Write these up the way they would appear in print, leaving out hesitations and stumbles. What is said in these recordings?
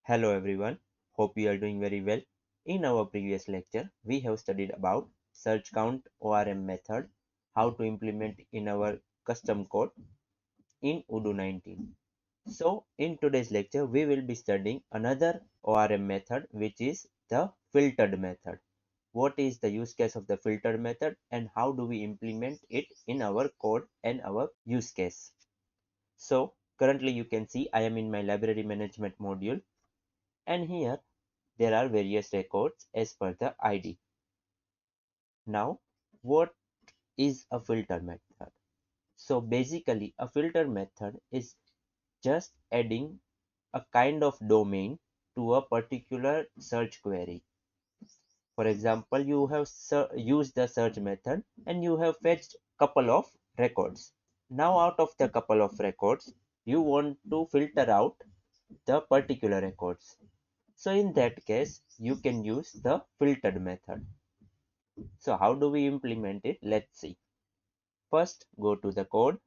Hello everyone, hope you are doing very well. In our previous lecture, we have studied about search count ORM method, how to implement in our custom code in Odoo 19. So in today's lecture, we will be studying another ORM method which is the filtered method. What is the use case of the filtered method and how do we implement it in our code and our use case. So currently you can see I am in my library management module and here there are various records as per the ID. Now, what is a filter method? So basically, a filter method is just adding a kind of domain to a particular search query. For example, you have used the search method and you have fetched couple of records. Now, out of the couple of records, you want to filter out the particular records. So in that case, you can use the filtered method. So how do we implement it? Let's see. First, go to the code.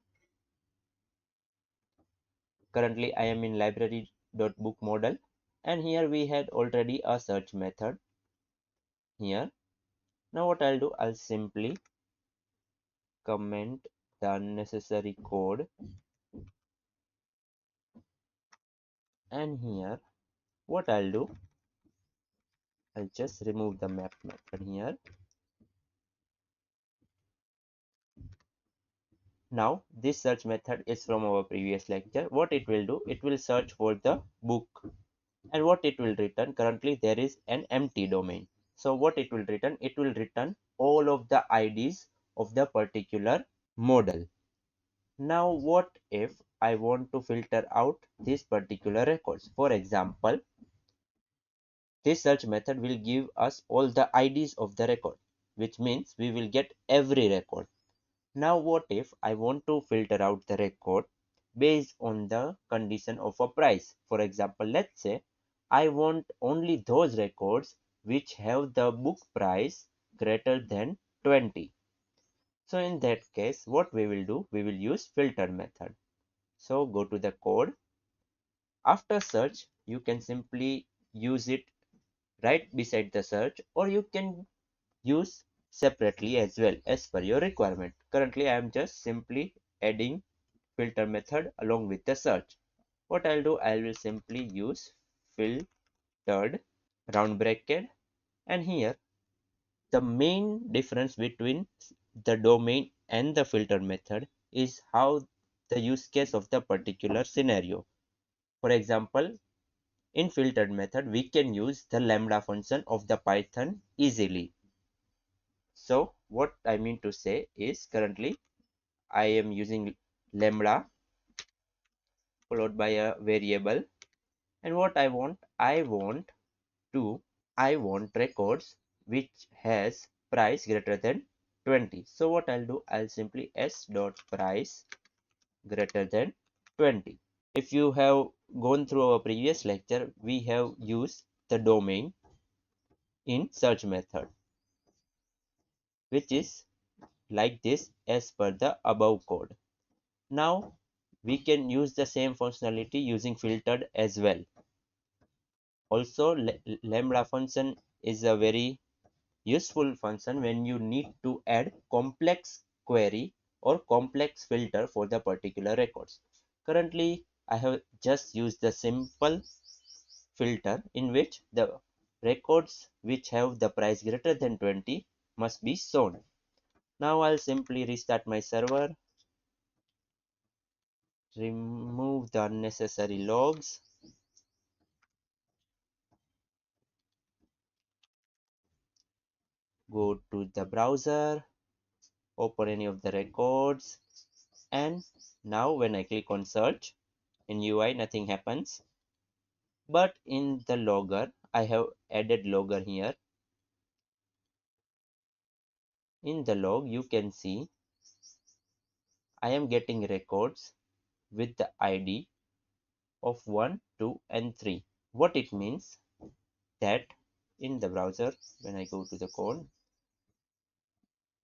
Currently, I am in library.book model, and here we had already a search method here. Now what I'll do, I'll simply comment the unnecessary code, and here what I'll do, I'll just remove the map method here. Now this search method is from our previous lecture. What it will do, it will search for the book, and what it will return, currently there is an empty domain. So what it will return, it will return all of the IDs of the particular model. Now what if I want to filter out these particular records? For example, this search method will give us all the IDs of the record, which means we will get every record. Now what if I want to filter out the record based on the condition of a price? For example, let's say I want only those records which have the book price greater than 20. So in that case, what we will do, we will use filter method. So go to the code. After search, you can simply use it right beside the search, or you can use separately as well as per your requirement. Currently, I am just simply adding filter method along with the search. What I'll do, I will simply use filtered round bracket, and here the main difference between the domain and the filter method is how the use case of the particular scenario. For example, in filtered method, we can use the lambda function of the Python easily. So what I mean to say is currently I am using lambda followed by a variable, and what I want records which has price greater than 20. So what I'll do, I'll simply s dot price greater than 20. If you have gone through our previous lecture, we have used the domain in search method, which is like this as per the above code. Now we can use the same functionality using filtered as well. Also, lambda function is a very useful function when you need to add complex query or complex filter for the particular records. Currently, I have just used the simple filter in which the records which have the price greater than 20 must be shown. Now I'll simply restart my server, remove the unnecessary logs, go to the browser, open any of the records, and now when I click on search in UI, nothing happens. But in the logger, I have added logger here. In the log, you can see I am getting records with the ID of 1, 2, and 3. What it means that in the browser, when I go to the code,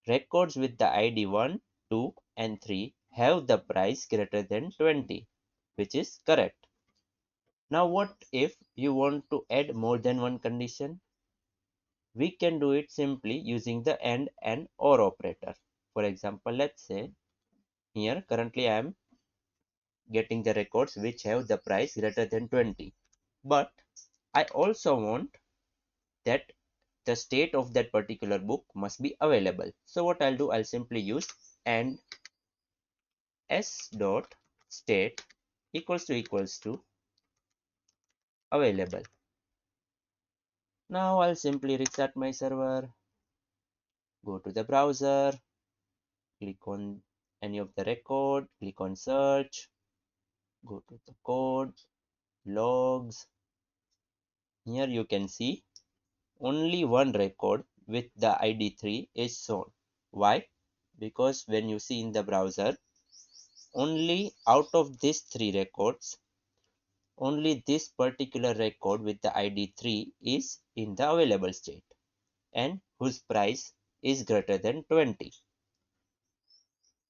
records with the ID 1, 2, and 3 have the price greater than 20, which is correct. Now what if you want to add more than one condition? We can do it simply using the and or operator. For example, let's say here currently I am getting the records which have the price greater than 20. But I also want that the state of that particular book must be available. So what I'll do, I'll simply use and s dot state equals to available. Now I'll simply restart my server, go to the browser, click on any of the record, click on search, go to the code, logs. Here you can see only one record with the ID 3 is shown. Why? Because when you see in the browser, only out of these three records, only this particular record with the ID 3 is in the available state and whose price is greater than 20.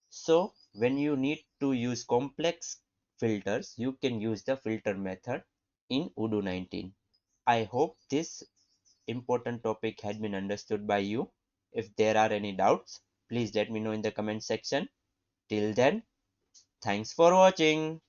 So when you need to use complex filters, you can use the filter method in Odoo 19. I hope this important topic had been understood by you. If there are any doubts, please let me know in the comment section. Till then, thanks for watching.